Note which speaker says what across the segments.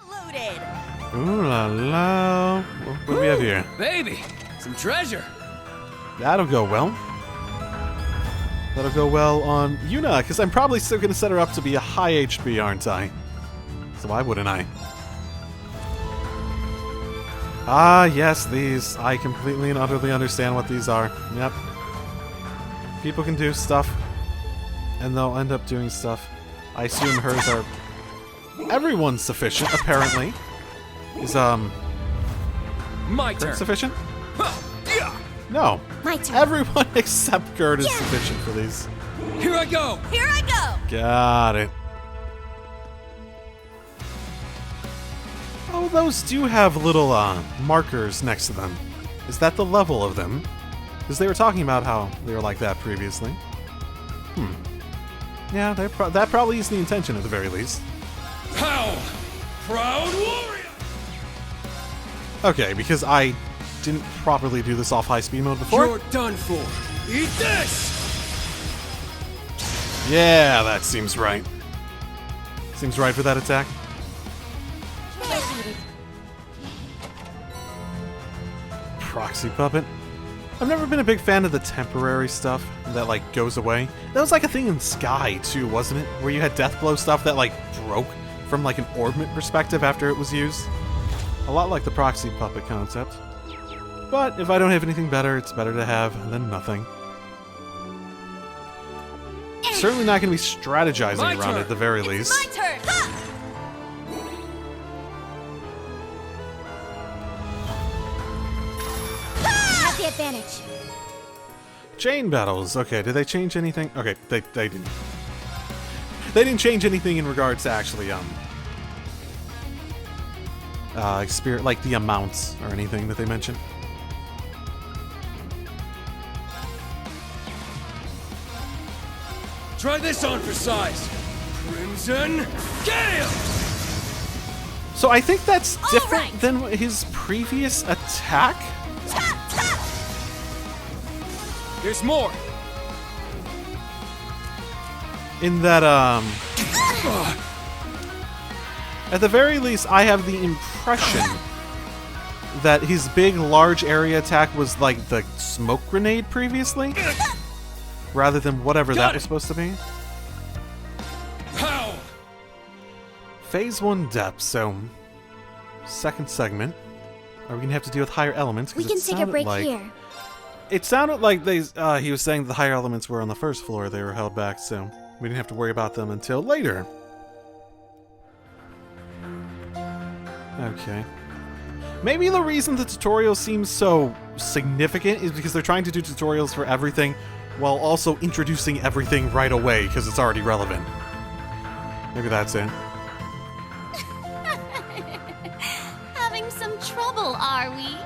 Speaker 1: Loaded.
Speaker 2: Ooh la la. What do we have here?
Speaker 3: Baby, some treasure.
Speaker 2: That'll go well. That'll go well on Yuna, because I'm probably still going to set her up to be a high HP, aren't I? So why wouldn't I? Ah, yes, these. I completely and utterly understand what these are. Yep. People can do stuff, and they'll end up doing stuff. I assume hers are... Everyone's sufficient, apparently. Is,
Speaker 3: My turn.
Speaker 2: sufficient?
Speaker 3: Huh, yeah.
Speaker 2: No.
Speaker 1: My turn.
Speaker 2: Everyone except Gerd is sufficient for these.
Speaker 3: Here I go.
Speaker 1: Here I go.
Speaker 2: Got it. Oh, those do have little, markers next to them. Is that the level of them? Because they were talking about how they were like that previously. Yeah, that probably is the intention at the very least.
Speaker 3: How? Proud warrior.
Speaker 2: Okay, because I didn't properly do this off high speed mode before.
Speaker 3: You're done for. Eat this.
Speaker 2: Yeah, that seems right. Seems right for that attack. Proxy puppet. I've never been a big fan of the temporary stuff that, like, goes away. That was like a thing in Sky, too, wasn't it? Where you had Deathblow stuff that, like, broke from, like, an orbment perspective after it was used. A lot like the proxy puppet concept. But if I don't have anything better, it's better to have than nothing. Certainly not going to be strategizing
Speaker 3: My
Speaker 2: around
Speaker 3: turn.
Speaker 2: it at the very least.
Speaker 1: My turn. Ha! I have the advantage.
Speaker 2: Chain battles. Okay, did they change anything? Okay, they didn't. They didn't change anything in regards to actually, like the amounts or anything that they mentioned.
Speaker 3: Try this on for size. Crimson Gale.
Speaker 2: So I think that's different
Speaker 1: right.
Speaker 2: than his previous attack.
Speaker 1: Tap, tap.
Speaker 3: There's more.
Speaker 2: In that, at the very least, I have the impression that his big, large area attack was like the smoke grenade previously, rather than whatever that was supposed to be.
Speaker 3: How?
Speaker 2: Phase 1 depth, so second segment. Are we gonna have to deal with higher elements? 'Cause
Speaker 1: We can
Speaker 2: it
Speaker 1: take a
Speaker 2: sounded
Speaker 1: break
Speaker 2: like,
Speaker 1: here.
Speaker 2: It sounded like he was saying the higher elements were on the first floor. They were held back, so we didn't have to worry about them until later. Okay. Maybe the reason the tutorial seems so significant is because they're trying to do tutorials for everything while also introducing everything right away because it's already relevant. Maybe that's it.
Speaker 1: Having some trouble, are we?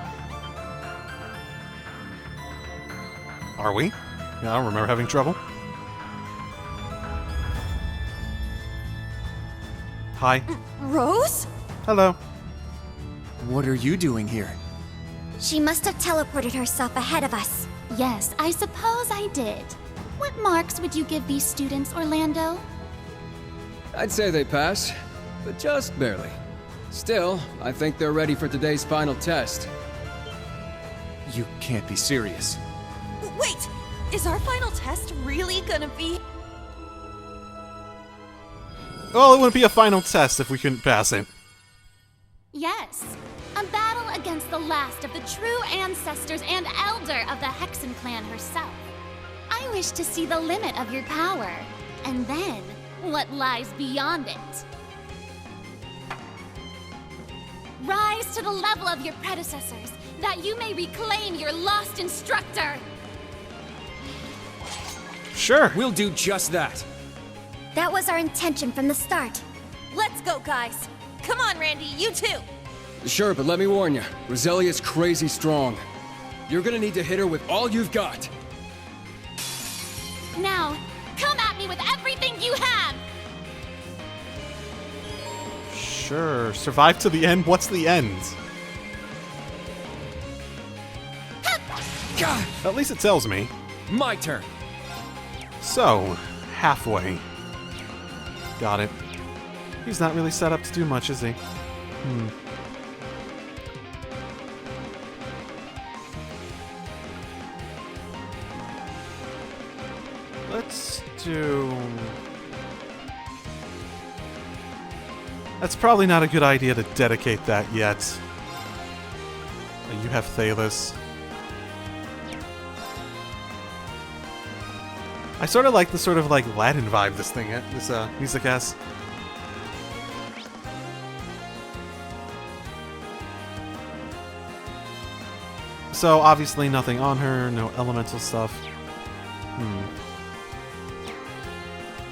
Speaker 2: Are we? Yeah, I don't remember having trouble. Hi.
Speaker 1: Rose?
Speaker 2: Hello.
Speaker 4: What are you doing here?
Speaker 1: She must have teleported herself ahead of us.
Speaker 5: Yes, I suppose I did. What marks would you give these students, Orlando?
Speaker 3: I'd say they pass, but just barely. Still, I think they're ready for today's final test.
Speaker 4: You can't be serious.
Speaker 1: Wait! Is our final test really gonna be...
Speaker 2: Well, it wouldn't be a final test if we couldn't pass it.
Speaker 5: Yes. A battle against the last of the true ancestors and elder of the Hexen clan herself. I wish to see the limit of your power, and then what lies beyond it. Rise to the level of your predecessors, that you may reclaim your lost instructor.
Speaker 2: Sure.
Speaker 3: We'll do just that.
Speaker 1: That was our intention from the start. Let's go, guys. Come on, Randy, you too.
Speaker 3: Sure, but let me warn you, Roselia's crazy strong. You're gonna need to hit her with all you've got.
Speaker 5: Now, come at me with everything you have!
Speaker 2: Sure. Survive to the end? What's the end?
Speaker 3: God,
Speaker 2: At least it tells me.
Speaker 3: my turn.
Speaker 2: So, halfway. Got it. He's not really set up to do much, is he? Let's do... That's probably not a good idea to dedicate that yet. You have Thalos. I sort of like the sort of like Latin vibe this music has. So obviously nothing on her, no elemental stuff.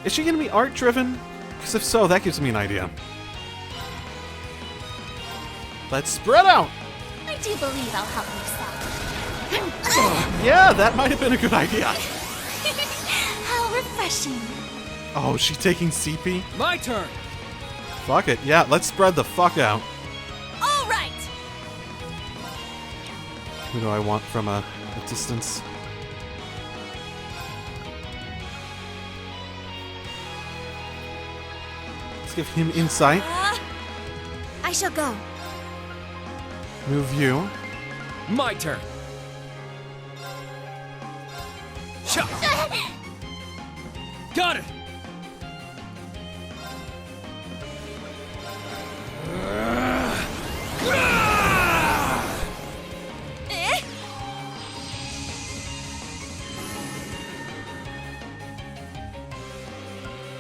Speaker 2: Is she gonna be art driven? Because if so, that gives me an idea. Let's spread out!
Speaker 5: I do believe I'll help you,
Speaker 2: Yeah, that might have been a good idea.
Speaker 5: How refreshing.
Speaker 2: Oh, is she taking CP?
Speaker 3: My turn!
Speaker 2: Fuck it. Yeah, let's spread the fuck out.
Speaker 1: All right.
Speaker 2: Who do I want from a distance? Let's give him insight.
Speaker 1: I shall go.
Speaker 2: Move you.
Speaker 3: My turn! Shot! Got it!
Speaker 1: Eh?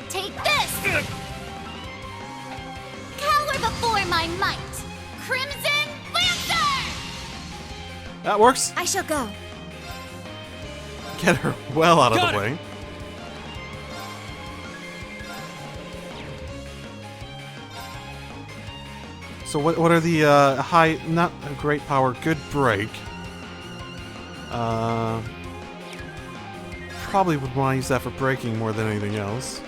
Speaker 5: Take this! Cower before my might! Crimson Lancer!
Speaker 2: That works.
Speaker 1: I shall go.
Speaker 2: Get her well out of
Speaker 3: Got
Speaker 2: the
Speaker 3: it.
Speaker 2: way. So what are the high, not a great power, good break? Probably would want to use that for breaking more than anything else.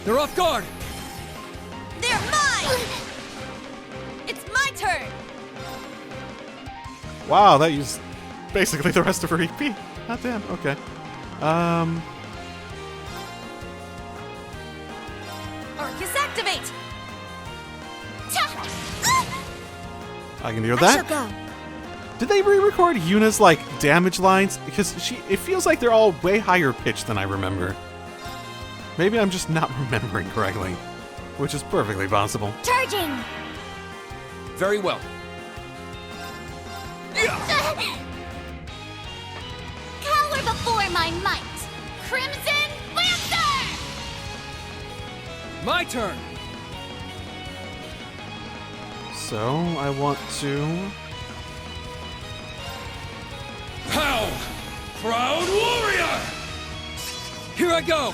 Speaker 3: They're off guard!
Speaker 1: They're mine. It's my turn.
Speaker 2: Wow, that used basically the rest of her EP. God damn, okay.
Speaker 1: Arcus activate.
Speaker 2: I can deal with
Speaker 1: I shall
Speaker 2: that.
Speaker 1: go.
Speaker 2: Did they re-record Yuna's, like, damage lines? Because it feels like they're all way higher pitched than I remember. Maybe I'm just not remembering correctly, which is perfectly possible.
Speaker 1: Charging.
Speaker 3: Very well.
Speaker 5: Cower before my might! Crimson Lancer!
Speaker 3: My turn!
Speaker 2: So, I want to...
Speaker 3: How? Proud warrior! Here I go!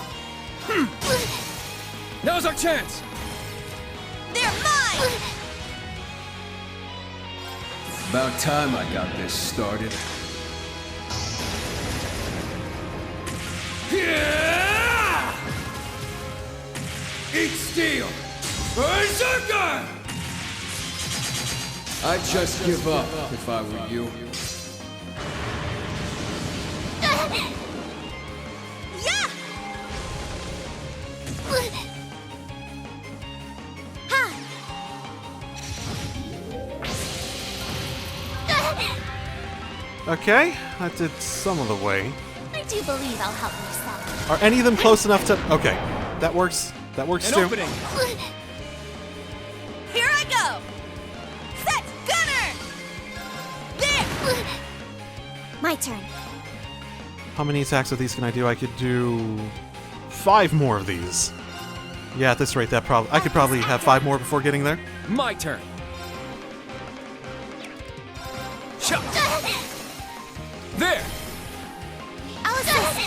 Speaker 3: Now's our chance!
Speaker 1: They're mine.
Speaker 3: About time I got this started. Yeah! Eat steel! Berserker! I'd just give up if I were you.
Speaker 1: Yeah. Ha.
Speaker 2: Okay, that did some of the way.
Speaker 5: I do believe I'll help you some.
Speaker 2: Are any of them close enough to... Okay, that works. That works
Speaker 3: An
Speaker 2: too.
Speaker 3: opening!
Speaker 1: Here I go. Set gunner. There. My turn.
Speaker 2: How many attacks of these can I do? I could do 5 more of these. Yeah, at this rate, I could probably have 5 more before getting there.
Speaker 3: My turn! Shot! There!
Speaker 5: I'll assist.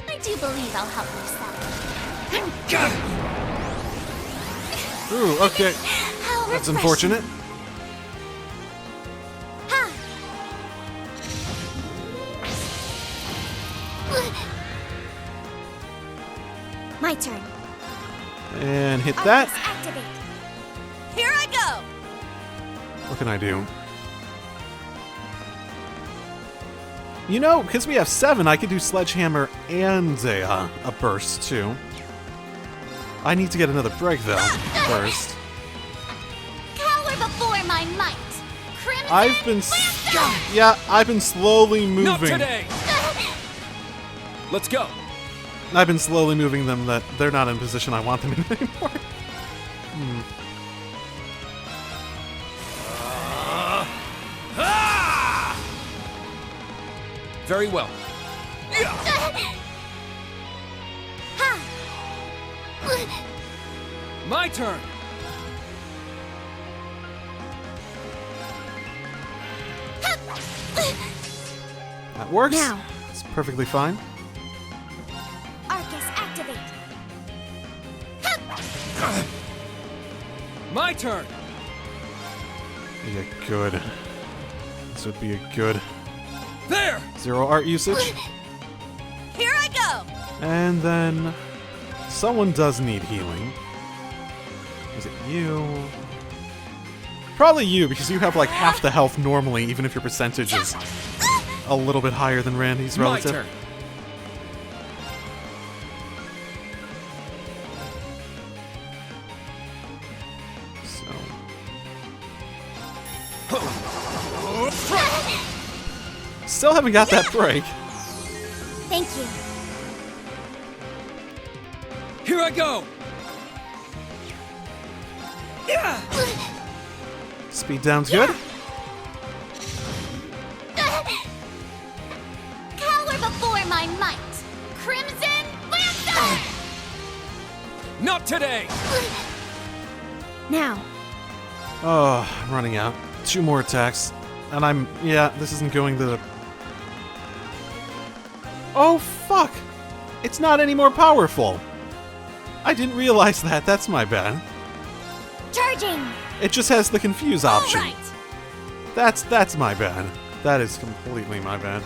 Speaker 5: I do believe I'll help you some.
Speaker 3: Got it!
Speaker 2: Ooh, okay.
Speaker 5: How
Speaker 2: That's
Speaker 5: refreshing.
Speaker 2: unfortunate.
Speaker 1: Ha. My turn.
Speaker 2: And hit that.
Speaker 1: Arcus activate. Here I go.
Speaker 2: What can I do? You know, because we have 7, I could do Sledgehammer and a burst, too. I need to get another break, though, first.
Speaker 5: Cower before my might. Crimson
Speaker 2: I've been... Yeah, I've been slowly moving...
Speaker 3: Not today! Let's go!
Speaker 2: I've been slowly moving them that they're not in position I want them in anymore.
Speaker 3: Very well. My turn!
Speaker 2: That works.
Speaker 1: Now.
Speaker 2: It's perfectly fine.
Speaker 1: Arcus, activate.
Speaker 3: My turn!
Speaker 2: Be a good. This would be a good.
Speaker 3: There!
Speaker 2: 0 art usage.
Speaker 1: Here I go.
Speaker 2: And then... someone does need healing. Is it you? Probably you, because you have like half the health normally, even if your percentage is a little bit higher than Randy's
Speaker 3: My
Speaker 2: relative.
Speaker 3: turn.
Speaker 2: So... Still haven't got that break.
Speaker 1: Thank you.
Speaker 3: Here I go! Yeah!
Speaker 2: Speed down's good.
Speaker 5: Cower before my might. Crimson Lancer!
Speaker 3: Not today!
Speaker 1: Now.
Speaker 2: Oh, I'm running out. 2 more attacks. And I'm... yeah, this isn't going to... Oh, fuck! It's not any more powerful! I didn't realize that. That's my bad.
Speaker 1: Charging.
Speaker 2: It just has the confuse option.
Speaker 1: All right.
Speaker 2: That's my bad. That is completely my bad.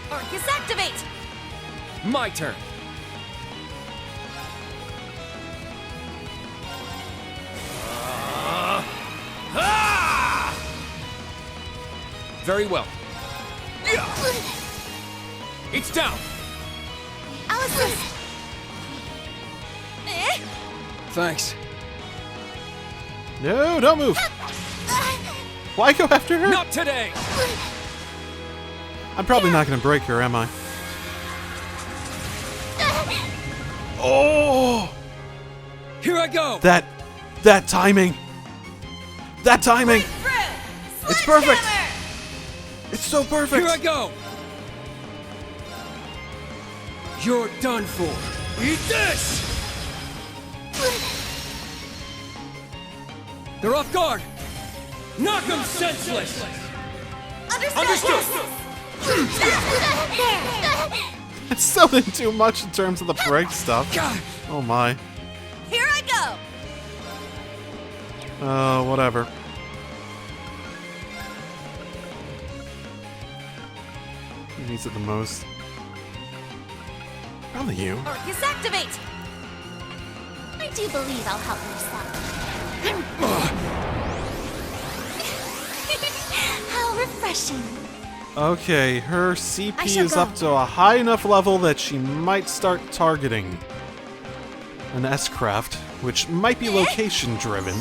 Speaker 1: Arcus, activate.
Speaker 3: My turn. Very well. It's down.
Speaker 1: I'll assist.
Speaker 3: Thanks.
Speaker 2: No, don't move! Why go after her?
Speaker 3: Not today.
Speaker 2: I'm probably not gonna break her, am I? Oh!
Speaker 3: Here I go.
Speaker 2: That timing! That timing! It's perfect! It's so perfect!
Speaker 3: Here I go. You're done for. Eat this. They're off guard. Knock them senseless. Understood.
Speaker 2: It still didn't do much in terms of the break stuff.
Speaker 3: God.
Speaker 2: Oh my.
Speaker 1: Here I go.
Speaker 2: Whatever. Who needs it the most? Probably you.
Speaker 1: Arcus, activate.
Speaker 5: I do believe I'll help myself. How refreshing.
Speaker 2: Okay, her
Speaker 1: I
Speaker 2: CP
Speaker 1: shall
Speaker 2: is
Speaker 1: go.
Speaker 2: up to a high enough level that she might start targeting an S-craft, which might be location driven.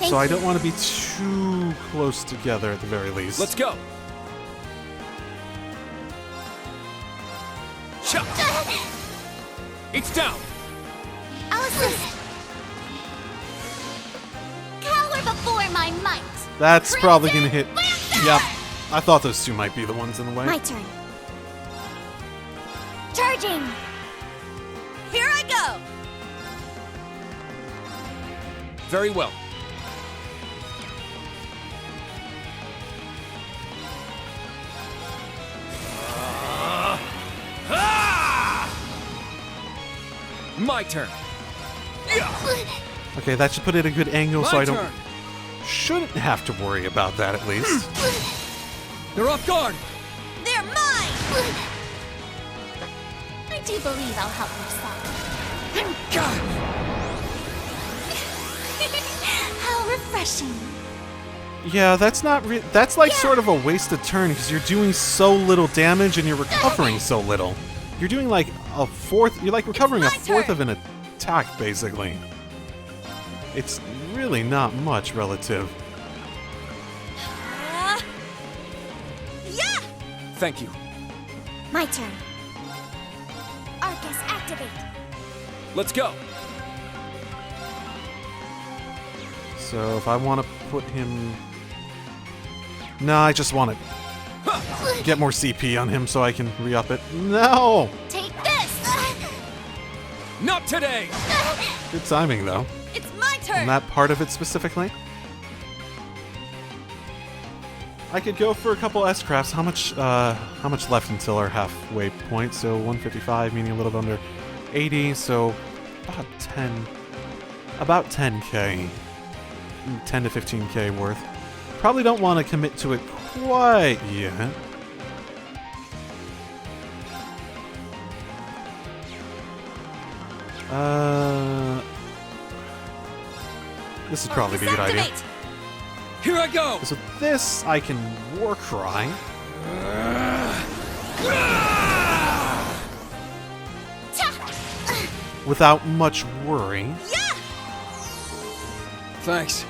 Speaker 2: So I don't want to be too close together at the very least.
Speaker 3: Let's go. Shot. It's down.
Speaker 5: I'll assist. Cower before my might.
Speaker 2: That's probably gonna hit.
Speaker 5: Lancer!
Speaker 2: Yep. I thought those two might be the ones in the way.
Speaker 1: My turn. Charging. Here I go.
Speaker 3: Very well. My turn.
Speaker 2: Okay, that should put it at a good angle, so
Speaker 3: My
Speaker 2: I don't
Speaker 3: turn.
Speaker 2: shouldn't have to worry about that at least.
Speaker 3: They're off guard.
Speaker 1: They're mine.
Speaker 5: I do believe I'll help myself.
Speaker 3: God.
Speaker 5: How refreshing.
Speaker 2: Yeah, that's not that's like sort of a wasted turn because you're doing so little damage and you're recovering so little. You're doing like a fourth, you're like recovering a fourth of an attack basically. It's really not much relative.
Speaker 1: Yeah!
Speaker 4: Thank you.
Speaker 1: My turn. Arcus, activate.
Speaker 4: Let's go.
Speaker 2: So if I want to put him... No, I just want to get more CP on him so I can re-up it. No!
Speaker 5: Take this!
Speaker 4: Not today!
Speaker 2: Good timing though.
Speaker 1: It's my turn!
Speaker 2: And that part of it specifically. I could go for a couple S-crafts. How much left until our halfway point? So 155, meaning a little bit under 80, so about 10k. 10 to 15k worth. Probably don't want to commit to it quite yet. This would probably be a good idea.
Speaker 3: Here I go!
Speaker 2: So this, I can War Cry. Without much worry.
Speaker 1: Yeah!
Speaker 3: Thanks.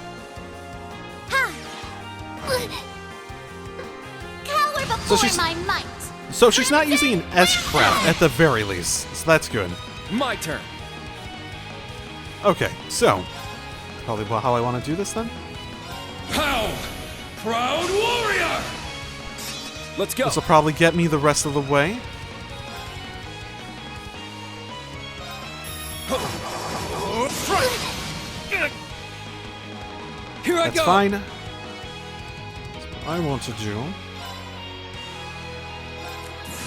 Speaker 5: Cower before
Speaker 2: So she's-
Speaker 5: my might!
Speaker 2: So she's not using an S-craft at the very least, so that's good.
Speaker 3: My turn.
Speaker 2: Okay, so probably how I want to do this then.
Speaker 3: How? Proud warrior! Let's go.
Speaker 2: This will probably get me the rest of the way.
Speaker 3: Here I
Speaker 2: That's
Speaker 3: go!
Speaker 2: fine. That's what I want to do.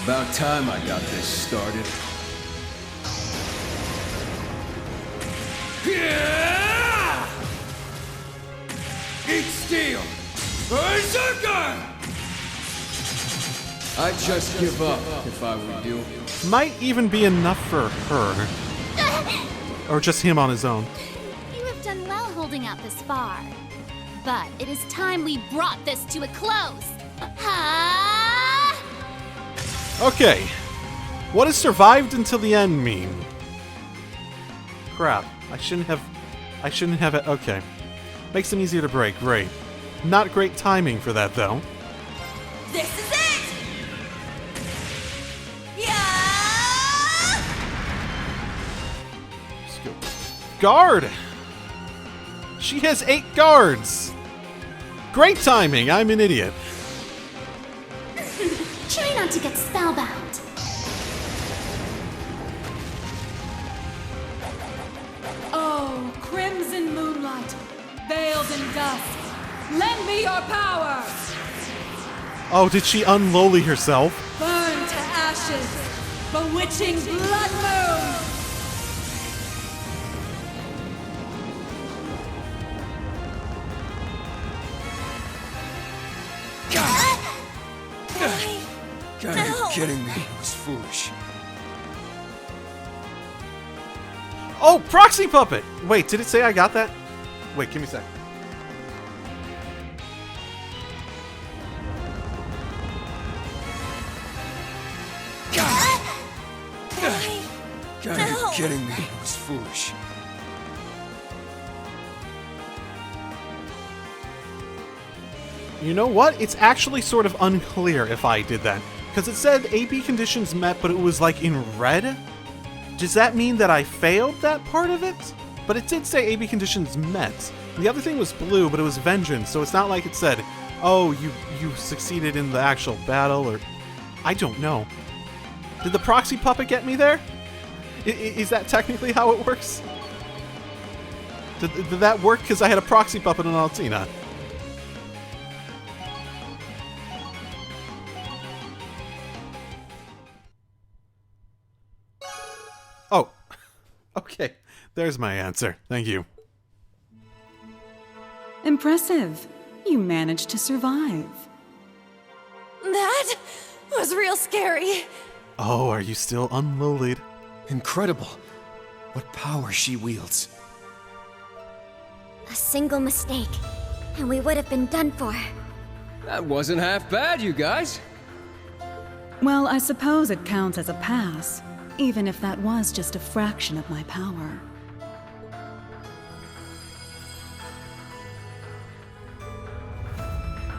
Speaker 3: About time I got this started. Yeah! Eat steel! Berserker! I'd just give up if I were you.
Speaker 2: Might even be enough for her. Or just him on his own.
Speaker 5: You have done well holding out this far. But it is time we brought this to a close. Ha!
Speaker 2: Okay. What does survived until the end mean? Crap. I shouldn't have it. Okay. Makes them easier to break. Great. Not great timing for that, though.
Speaker 1: This is it! Yeah!
Speaker 2: Let's go. Guard! She has 8 guards! Great timing! I'm an idiot.
Speaker 5: Try not to get spellbound.
Speaker 6: Oh, crimson moonlight, veiled in dust, lend me your power!
Speaker 2: Oh, did she unlowly herself?
Speaker 6: Burn to ashes, bewitching blood moon!
Speaker 3: God, you're kidding me. It was foolish.
Speaker 2: Oh, proxy puppet! Wait, did it say I got that? Wait, give me a sec.
Speaker 3: God, you're kidding me. It was foolish.
Speaker 2: You know what? It's actually sort of unclear if I did that. Because it said AB conditions met, but it was like in red? Does that mean that I failed that part of it? But it did say AB conditions met. The other thing was blue, but it was vengeance, so it's not like it said, oh, you succeeded in the actual battle, or... I don't know. Did the proxy puppet get me there? Is that technically how it works? Did that work because I had a proxy puppet on Altina? Oh, okay. There's my answer. Thank you.
Speaker 6: Impressive. You managed to survive.
Speaker 1: That was real scary.
Speaker 2: Oh, are you still unlowlied?
Speaker 4: Incredible. What power she wields.
Speaker 1: A single mistake, and we would have been done for.
Speaker 3: That wasn't half bad, you guys.
Speaker 6: Well, I suppose it counts as a pass, even if that was just a fraction of my power.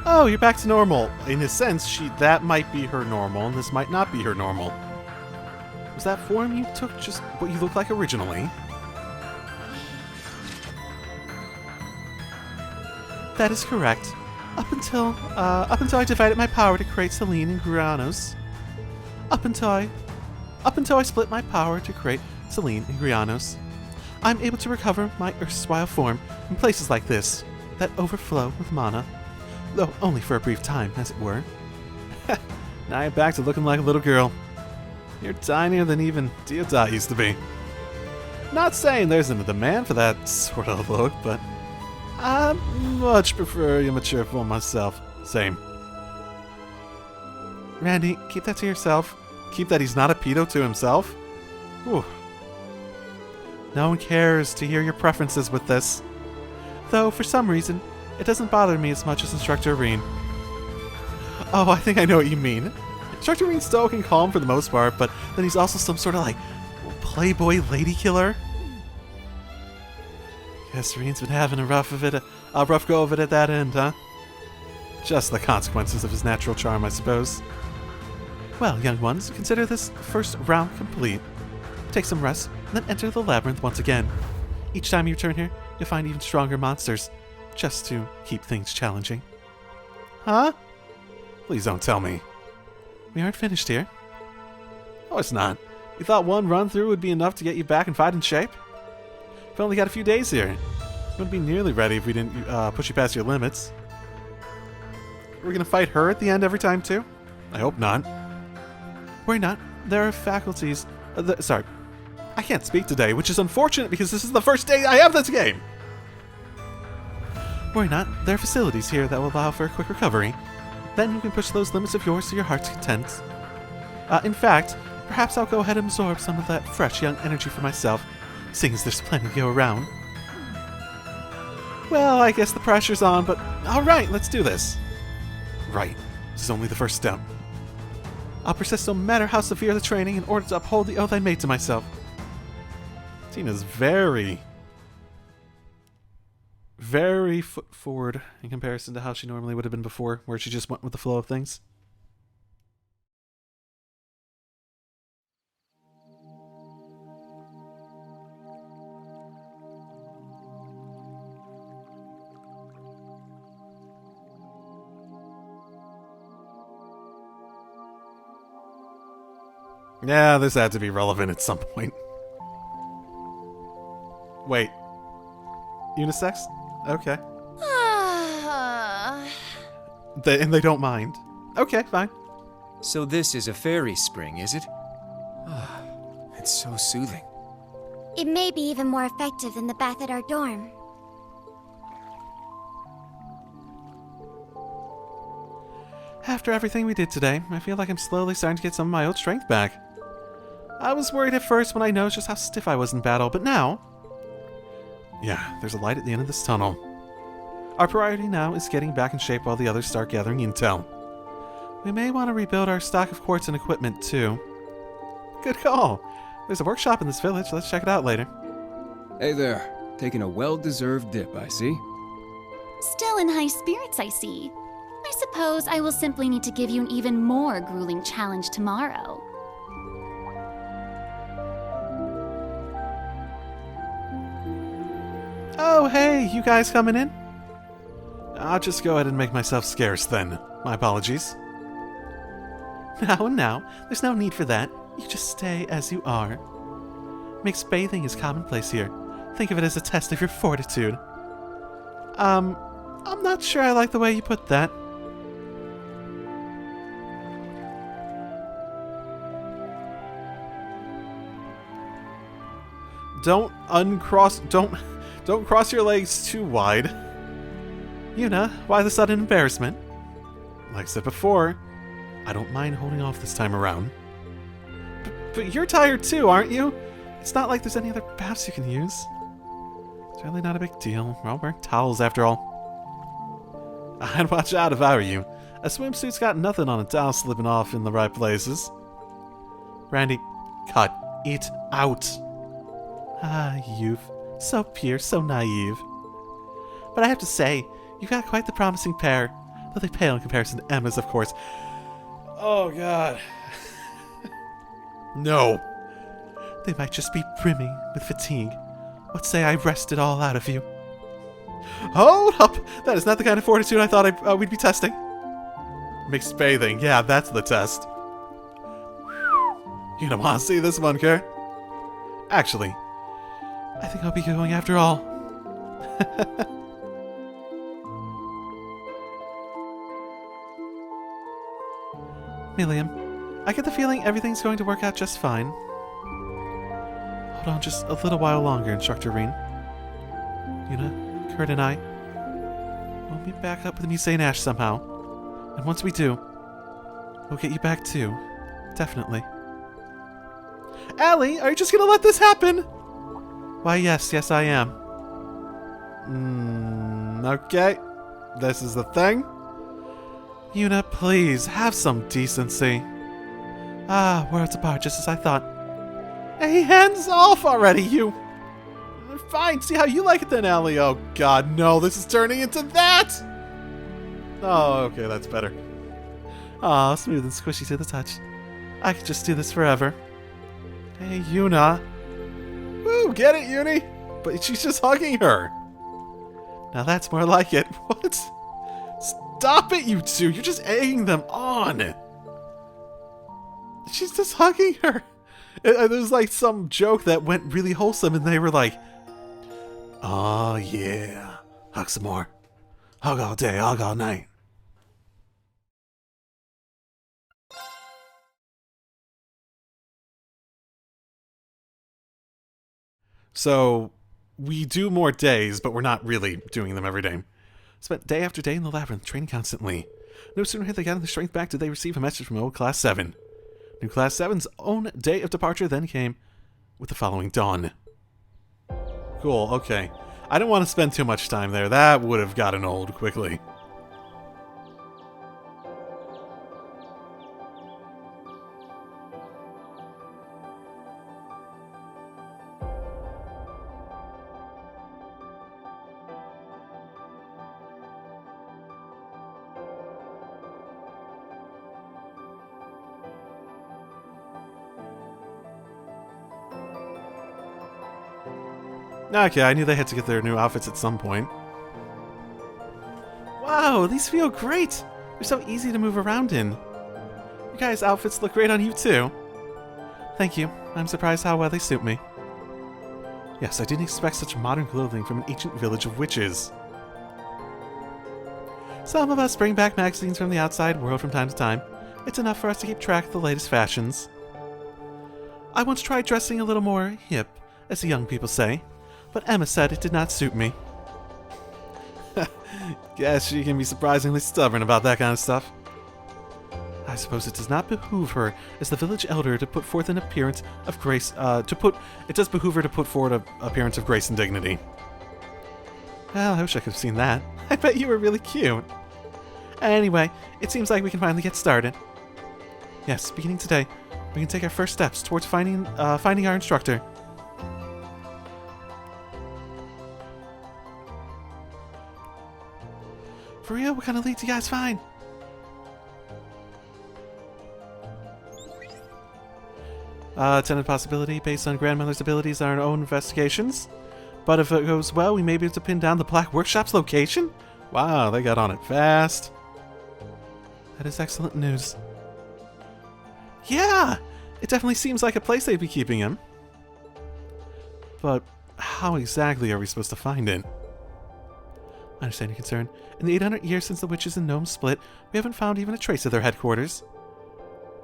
Speaker 2: Oh, you're back to normal. In a sense, that might be her normal, and this might not be her normal. Was that form you took just what you looked like originally? That is correct. Up until I divided my power to create Selene and Grianos. Up until I split my power to create Selene and Grianos. I'm able to recover my erstwhile form in places like this that overflow with mana. Though only for a brief time, as it were. Now you're back to looking like a little girl. You're tinier than even Deodat used to be. Not saying there's a demand for that sort of look, but I much prefer your mature form myself. Same. Randy, keep that to yourself. Keep that he's not a pedo to himself. Whew. No one cares to hear your preferences with this. Though, for some reason, it doesn't bother me as much as Instructor Reen. Oh, I think I know what you mean. Instructor Reen's stoic and calm for the most part, but then he's also some sort of, like, playboy lady killer. Guess Reen's been having a rough go of it at that end, huh? Just the consequences of his natural charm, I suppose. Well, young ones, consider this first round complete. Take some rest, and then enter the labyrinth once again. Each time you return here, you'll find even stronger monsters, just to keep things challenging. Huh? Please don't tell me. We aren't finished here. Oh, it's not. You thought one run-through would be enough to get you back in fighting shape? We've only got a few days here. Wouldn't be nearly ready if we didn't push you past your limits. We're gonna fight her at the end every time, too? I hope not. Worry not. There are faculties... sorry. I can't speak today, which is unfortunate because this is the first day I have this game! Worry not. There are facilities here that will allow for a quick recovery. Then you can push those limits of yours to your heart's content. In fact, perhaps I'll go ahead and absorb some of that fresh young energy for myself, seeing as there's plenty to go around. Well, I guess the pressure's on, but alright, let's do this. Right. This is only the first step. I'll persist no matter how severe the training in order to uphold the oath I made to myself. Tina's very foot forward in comparison to how she normally would have been before, where she just went with the flow of things. Yeah, this had to be relevant at some point. Wait. Unisex? Okay. And they don't mind. Okay, fine.
Speaker 7: So this is a fairy spring, is it? It's so soothing.
Speaker 1: It may be even more effective than the bath at our dorm.
Speaker 2: After everything we did today, I feel like I'm slowly starting to get some of my old strength back. I was worried at first when I noticed just how stiff I was in battle, but now... Yeah, there's a light at the end of this tunnel. Our priority now is getting back in shape while the others start gathering intel. We may want to rebuild our stock of quartz and equipment, too. Good call. There's a workshop in this village. Let's check it out later.
Speaker 3: Hey there. Taking a well-deserved dip, I see.
Speaker 5: Still in high spirits, I see. I suppose I will simply need to give you an even more grueling challenge tomorrow.
Speaker 2: Oh, hey, you guys coming in? I'll just go ahead and make myself scarce then. My apologies. Now, there's no need for that. You just stay as you are. Mixed bathing is commonplace here. Think of it as a test of your fortitude. I'm not sure I like the way you put that. Don't cross your legs too wide. Yuna, why the sudden embarrassment? Like I said before, I don't mind holding off this time around. But you're tired too, aren't you? It's not like there's any other baths you can use. It's really not a big deal. We're all wearing towels after all. I'd watch out if I were you. A swimsuit's got nothing on a doll slipping off in the right places. Randy, cut it out. Ah, youth. So pure, so naive. But I have to say, you've got quite the promising pair. Though they pale in comparison to Emma's, of course. Oh, God. No. They might just be brimming with fatigue. What say I wrest it all out of you? Hold up! That is not the kind of fortitude I thought we'd be testing. Mixed bathing. Yeah, that's the test. You don't want to see this one, Kurt? Actually, I think I'll be going after all. Milliam, I get the feeling everything's going to work out just fine. Hold on just a little while longer, Instructor Reen. Yuna, Kurt, and I will meet back up with Musée Nash somehow. And once we do, we'll get you back too. Definitely. Allie, are you just gonna let this happen? Why, yes, I am. Okay. This is the thing. Yuna, please, have some decency. Ah, worlds apart, just as I thought. Hey, hands off already, you! Fine, see how you like it then, Allie. Oh, God, no, this is turning into that! Oh, okay, that's better. Aw, smooth and squishy to the touch. I could just do this forever. Hey, Yuna. Woo, get it, Uni? But she's just hugging her. Now that's more like it. What? Stop it, you two. You're just egging them on. She's just hugging her. There's like some joke that went really wholesome and they were like, oh yeah, hug some more. Hug all day, hug all night. So, we do more days, but we're not really doing them every day. Spent day after day in the labyrinth, training constantly. No sooner had they gotten the strength back did they receive a message from old Class 7. New Class 7's own day of departure then came with the following dawn. Cool, okay. I didn't want to spend too much time there. That would have gotten old quickly. Okay, I knew they had to get their new outfits at some point. Wow, these feel great! They're so easy to move around in. You guys' outfits look great on you too. Thank you. I'm surprised how well they suit me. Yes, I didn't expect such modern clothing from an ancient village of witches. Some of us bring back magazines from the outside world from time to time. It's enough for us to keep track of the latest fashions. I once tried dressing a little more hip, as the young people say. But Emma said it did not suit me. Guess she can be surprisingly stubborn about that kind of stuff. I suppose it does not behoove her as the village elder to put forth an appearance of grace. It does behoove her to put forward an appearance of grace and dignity. Well, I wish I could have seen that. I bet you were really cute. Anyway, it seems like we can finally get started. Yes, beginning today, we can take our first steps towards finding our instructor. For real? What kind of leads you guys find? Tenant possibility based on grandmother's abilities and our own investigations. But if it goes well, we may be able to pin down the Black Workshop's location? Wow, they got on it fast. That is excellent news. Yeah! It definitely seems like a place they'd be keeping him. But how exactly are we supposed to find it? I understand your concern. In the 800 years since the witches and gnomes split, we haven't found even a trace of their headquarters.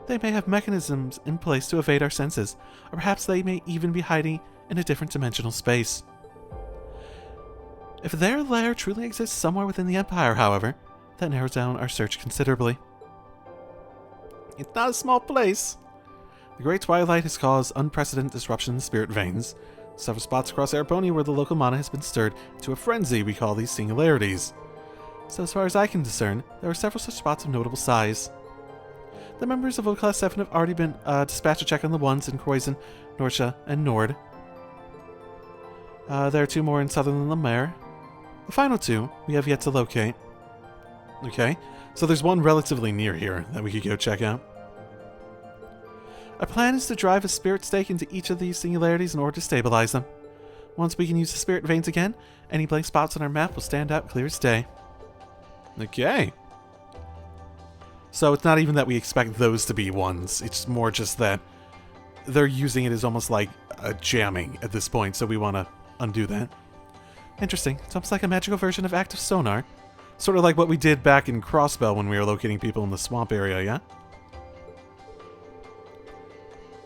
Speaker 2: They may have mechanisms in place to evade our senses, or perhaps they may even be hiding in a different dimensional space. If their lair truly exists somewhere within the Empire, however, that narrows down our search considerably. It's not a small place. The Great Twilight has caused unprecedented disruption in the spirit veins. Several spots across Arabonia where the local mana has been stirred to a frenzy we call these singularities. So as far as I can discern, there are several such spots of notable size. The members of Class 7 have already been dispatched to check on the ones in Croisen, Norcia, and Nord. There are 2 more in southern Lemaire. The final 2 we have yet to locate. Okay, so there's one relatively near here that we could go check out. Our plan is to drive a spirit stake into each of these singularities in order to stabilize them. Once we can use the spirit veins again, any blank spots on our map will stand out clear as day. Okay. So it's not even that we expect those to be ones, it's more just that they're using it as almost like a jamming at this point, so we want to undo that. Interesting. It's almost like a magical version of active sonar. Sort of like what we did back in Crossbell when we were locating people in the swamp area, yeah?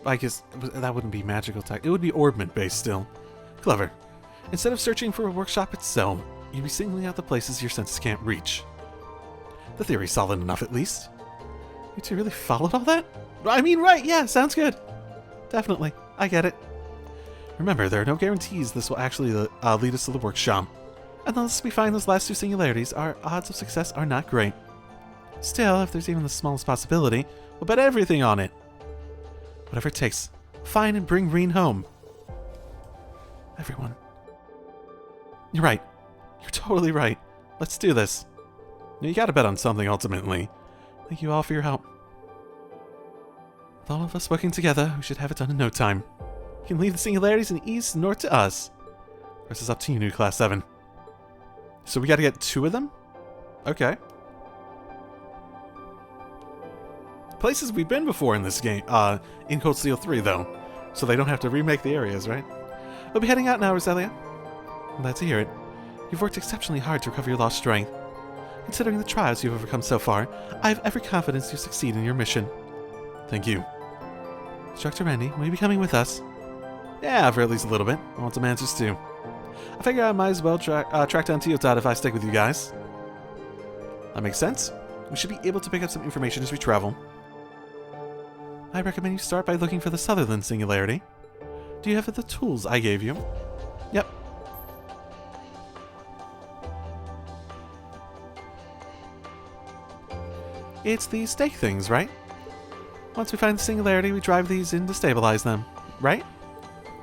Speaker 2: I guess that wouldn't be magical tech. It would be orbment based still. Clever. Instead of searching for a workshop itself, you'd be singling out the places your senses can't reach. The theory's solid enough, at least. You two really followed all that? I mean, right, yeah, sounds good. Definitely. I get it. Remember, there are no guarantees this will actually lead us to the workshop. Unless we find those last 2 singularities, our odds of success are not great. Still, if there's even the smallest possibility, we'll bet everything on it. Whatever it takes. Find and bring Reen home. Everyone. You're right. You're totally right. Let's do this. You gotta bet on something ultimately. Thank you all for your help. With all of us working together, we should have it done in no time. You can leave the singularities in the east and north to us. The rest is up to you, new Class 7. So we gotta get 2 of them? Okay. Places we've been before in this game, in Cold Steel 3 though. So they don't have to remake the areas, right? We'll be heading out now, Roselia. I'm glad to hear it. You've worked exceptionally hard to recover your lost strength. Considering the trials you've overcome so far, I have every confidence you'll succeed in your mission. Thank you. Instructor Randy, will you be coming with us? Yeah, for at least a little bit. I want some answers too. I figure I might as well track down Teotat if I stick with you guys. That makes sense. We should be able to pick up some information as we travel. I recommend you start by looking for the Sutherland Singularity. Do you have the tools I gave you? Yep. It's the stake things, right? Once we find the singularity, we drive these in to stabilize them, right?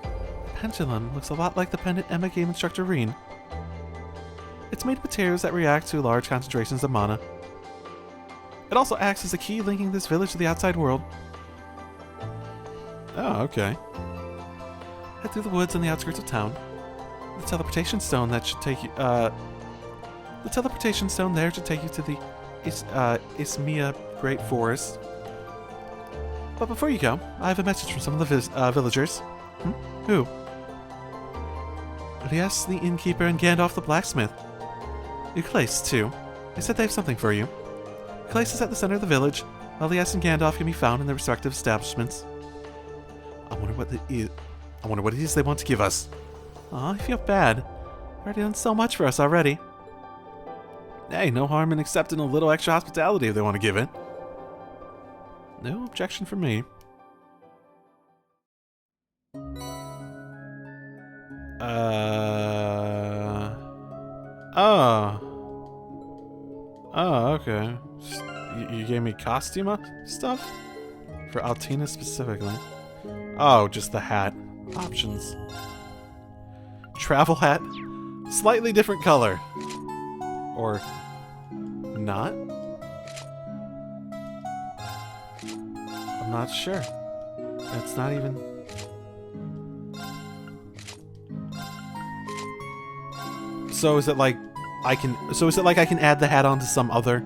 Speaker 2: The pendulum looks a lot like the pendant Emma gave Instructor Reen. It's made of materials that react to large concentrations of mana. It also acts as a key linking this village to the outside world. Oh, okay. Head through the woods on the outskirts of town. The teleportation stone that should take you, the teleportation stone there should take you to the Ismia Great Forest. But before you go, I have a message from some of the villagers. Who? Elias the innkeeper and Gandalf the blacksmith. Euclase, too. They said they have something for you. Euclase is at the center of the village, while Elias and Gandalf can be found in their respective establishments. I wonder what it is they want to give us. Aw, I feel bad. They've already done so much for us already. Hey, no harm in accepting a little extra hospitality if they want to give it. No objection from me. Oh, okay. You gave me costume stuff? For Altina specifically. Oh, just the hat. Options. Travel hat. Slightly different color. Or not? I'm not sure. That's not even... So is it like I can add the hat onto some other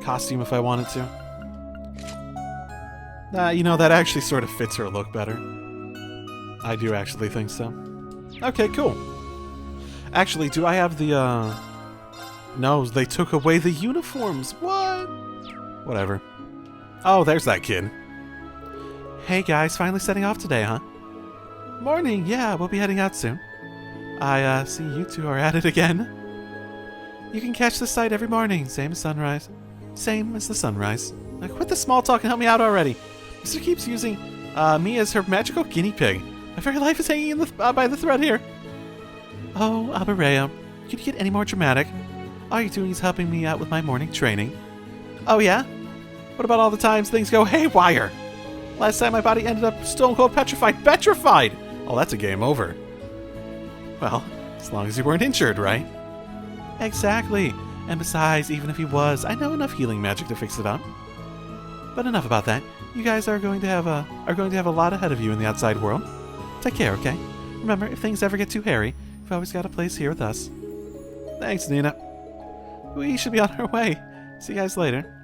Speaker 2: costume if I wanted to? You know, that actually sort of fits her look better. I do actually think so. Okay, cool. Actually, do I have the, No, they took away the uniforms. What? Whatever. Oh, there's that kid. Hey guys, finally setting off today, huh? Morning, yeah, we'll be heading out soon. I see you two are at it again. You can catch the sight every morning, same as sunrise. Same as the sunrise. Now quit the small talk and help me out already. Mr. keeps using me as her magical guinea pig. My very life is hanging in by the thread here. Oh, Abereo, could you get any more dramatic? All you're doing is helping me out with my morning training. Oh yeah? What about all the times things go haywire? Last time my body ended up stone cold petrified. Petrified! Oh, that's a game over. Well, as long as you weren't injured, right? Exactly. And besides, even if he was, I know enough healing magic to fix it up. But enough about that. You guys are going to have a lot ahead of you in the outside world. Take care, okay? Remember, if things ever get too hairy, you've always got a place here with us. Thanks, Nina. We should be on our way. See you guys later.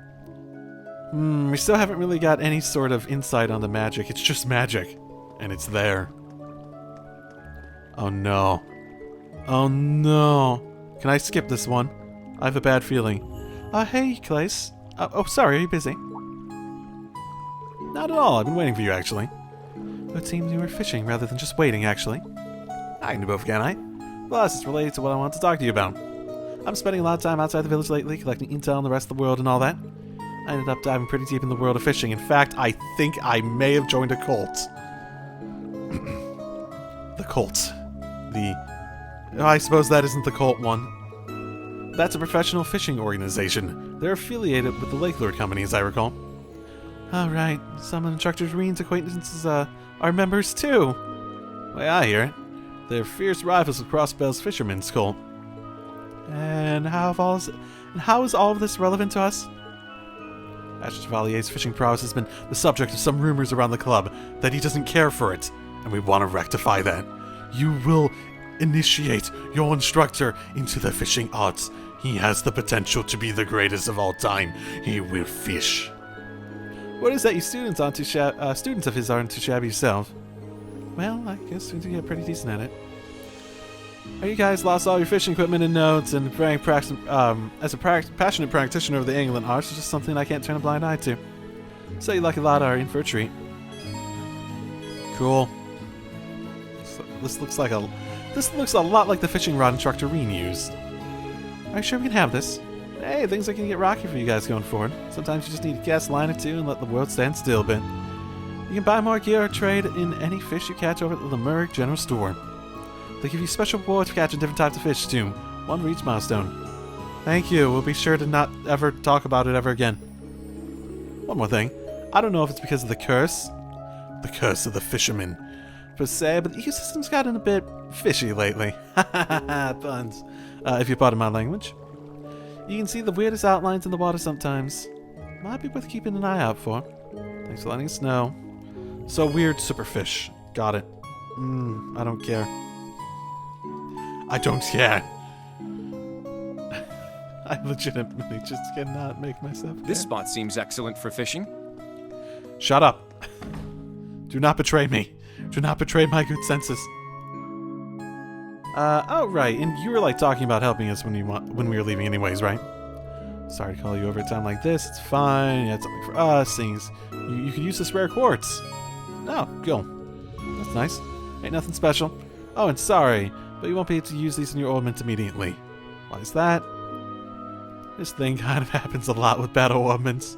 Speaker 2: We still haven't really got any sort of insight on the magic. It's just magic. And it's there. Oh no. Oh no. Can I skip this one? I have a bad feeling. Hey, Clace. Oh, sorry, are you busy? Not at all. I've been waiting for you, actually. It seems you were fishing rather than just waiting, actually. I can do both, can I? Plus, it's related to what I want to talk to you about. I'm spending a lot of time outside the village lately, collecting intel on the rest of the world and all that. I ended up diving pretty deep in the world of fishing. In fact, I think I may have joined a cult. The cult. I suppose that isn't the cult one. That's a professional fishing organization. They're affiliated with the Lake Lord Company, as I recall. Alright, some of Instructor Doreen's acquaintances are members too. Way I hear it. They're fierce rivals of Crossbell's Fisherman's Cult. And how is all of this relevant to us? Master Chevalier's fishing prowess has been the subject of some rumors around the club that he doesn't care for it, and we want to rectify that. You will initiate your instructor into the fishing arts. He has the potential to be the greatest of all time. He will fish. What is that you students of his aren't too shabby yourself? Well, I guess we do get pretty decent at it. Are you guys lost all your fishing equipment and notes, and as a passionate practitioner of the angling arts, it's just something I can't turn a blind eye to. So you lucky lot are in for a treat. Cool. So this looks a lot like the fishing rod instructor Reen used. Are you sure we can have this? Hey, things are gonna get rocky for you guys going forward. Sometimes you just need to cast a line or two and let the world stand still a bit. You can buy more gear or trade in any fish you catch over at the Lemuric General Store. They give you special rewards for catching different types of fish too. One for each milestone. Thank you. We'll be sure to not ever talk about it ever again. One more thing. I don't know if it's because of the curse of the fisherman, per se, but the ecosystem's gotten a bit fishy lately. Puns. If you pardon my language. You can see the weirdest outlines in the water sometimes. Might be worth keeping an eye out for. Thanks for letting us know. So weird superfish. Got it. I don't care. I don't care. I legitimately just cannot make myself care.
Speaker 4: This spot seems excellent for fishing.
Speaker 2: Shut up. Do not betray me. Do not betray my good senses. Oh right, and you were like talking about helping us when we were leaving anyways, right? Sorry to call you over at a time like this. It's fine. You had something for us. Things you could use this rare quartz. Oh, cool. That's nice. Ain't nothing special. Oh, and sorry, but you won't be able to use these in your ornament immediately. Why is that? This thing kind of happens a lot with battle ornaments.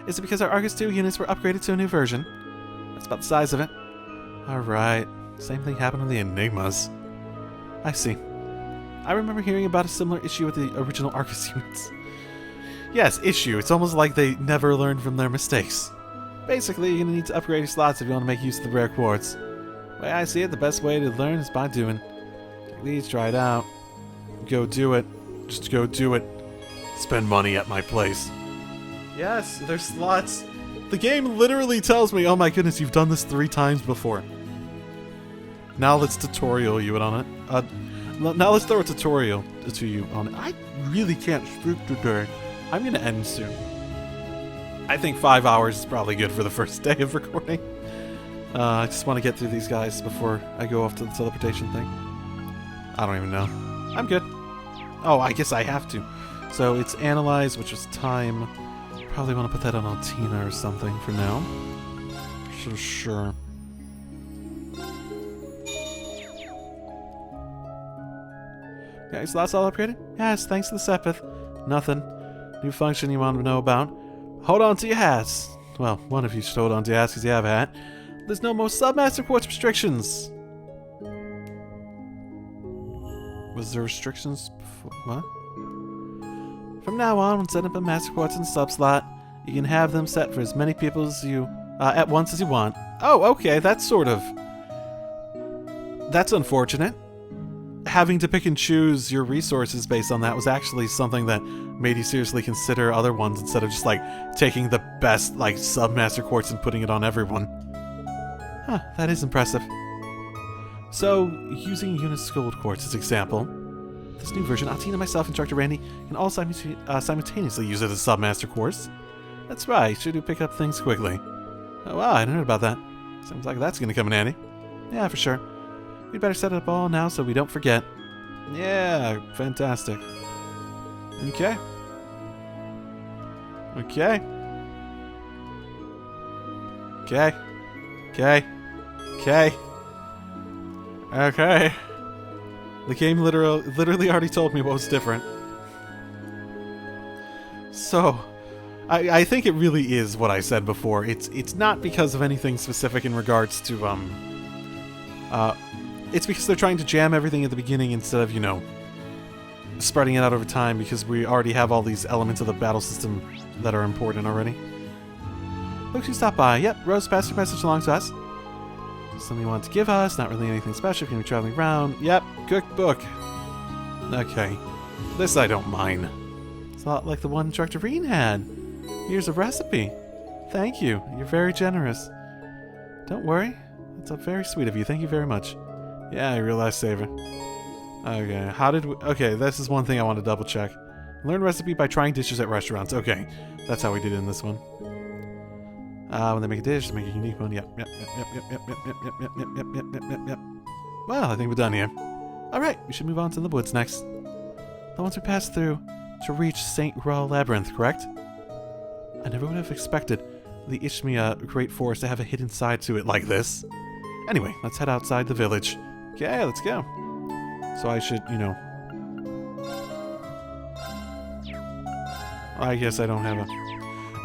Speaker 2: Is it because our Argus 2 units were upgraded to a new version? That's about the size of it. Alright. Same thing happened with the Enigmas. I see. I remember hearing about a similar issue with the original Argus units. Yes, issue. It's almost like they never learned from their mistakes. Basically, you're going to need to upgrade your slots if you want to make use of the rare quartz. The way I see it, the best way to learn is by doing. Take these, try it out. Go do it. Just go do it. Spend money at my place. Yes, there's slots. The game literally tells me, oh my goodness, you've done this 3 times before. Now let's tutorial you on it. Now let's throw a tutorial to you on it. I really can't speak today. I'm going to end soon. I think 5 hours is probably good for the first day of recording. I just want to get through these guys before I go off to the teleportation thing. I don't even know. I'm good. Oh, I guess I have to. So it's analyze, which is time. Probably want to put that on Altina or something for now. So sure. Guys, that's all upgraded? Yes, thanks to the Sepith. Nothing. New function you want to know about. Hold on to your hats. Well, one of you should hold on to your hats because you have a hat. There's no more Submaster Quartz restrictions. Was there restrictions before? What? From now on, when setting up a master quartz in the sub-slot, you can have them set for as many people as you, at once as you want. Oh, okay, that's sort of... That's unfortunate. Having to pick and choose your resources based on that was actually something that made you seriously consider other ones instead of just, like, taking the best, like, sub-master quartz and putting it on everyone. Huh, that is impressive. So, using Eunice Gold Quartz as example, this new version, Atina, myself, and Dr. Randy can all simultaneously use it as sub-master quartz. That's right, sure do pick up things quickly. Oh wow, I didn't know about that. Sounds like that's gonna come in handy. Yeah, for sure. We'd better set it up all now so we don't forget. Yeah, fantastic. Okay. Okay. Okay. Okay. Okay. Okay. The game literally already told me what was different. So, I think it really is what I said before. It's not because of anything specific in regards to, it's because they're trying to jam everything at the beginning instead of, you know, spreading it out over time because we already have all these elements of the battle system that are important already. Look who stopped by. Yep, Rose passed your message along to us. Something you want to give us, not really anything special, you're going to be traveling around. Yep, cookbook. Okay, this I don't mind. It's a lot like the one Dr. Reen had. Here's a recipe. Thank you, you're very generous. Don't worry, that's very sweet of you, thank you very much. Yeah, your lifesaver. Okay, how did we... Okay, this is one thing I want to double check. Learn recipe by trying dishes at restaurants. Okay, that's how we did it in this one. When they make a dish, make a unique one. Yep. Well, I think we're done here. Alright, we should move on to the woods next. The ones we passed through to reach St. Raw Labyrinth, correct? I never would have expected the Ishmia Great Forest to have a hidden side to it like this. Anyway, let's head outside the village. Okay, let's go. So I should, you know... I guess I don't have a...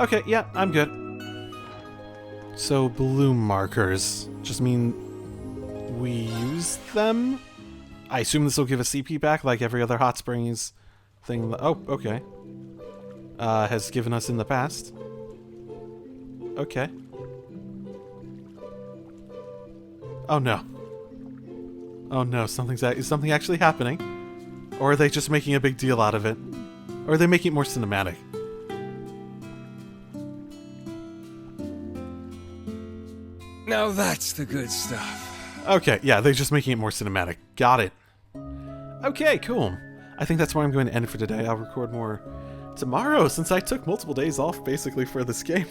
Speaker 2: Okay, yeah, I'm good. So, bloom markers just mean we use them? I assume this will give a CP back like every other hot springs thing. Oh, okay. Has given us in the past. Okay. Oh no. Oh no, is something actually happening? Or are they just making a big deal out of it? Or are they making it more cinematic?
Speaker 3: Now that's the good stuff.
Speaker 2: Okay, yeah, they're just making it more cinematic. Got it. Okay, cool. I think that's where I'm going to end it for today. I'll record more tomorrow since I took multiple days off basically for this game.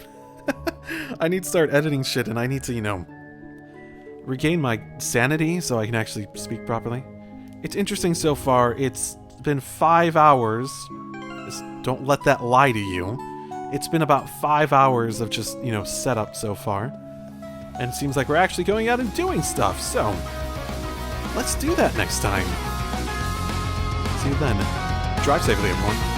Speaker 2: I need to start editing shit and I need to, you know, regain my sanity so I can actually speak properly. It's interesting so far. It's been 5 hours. Just don't let that lie to you. It's been about 5 hours of just, you know, setup so far. And it seems like we're actually going out and doing stuff, so let's do that next time. See you then. Drive safely, everyone.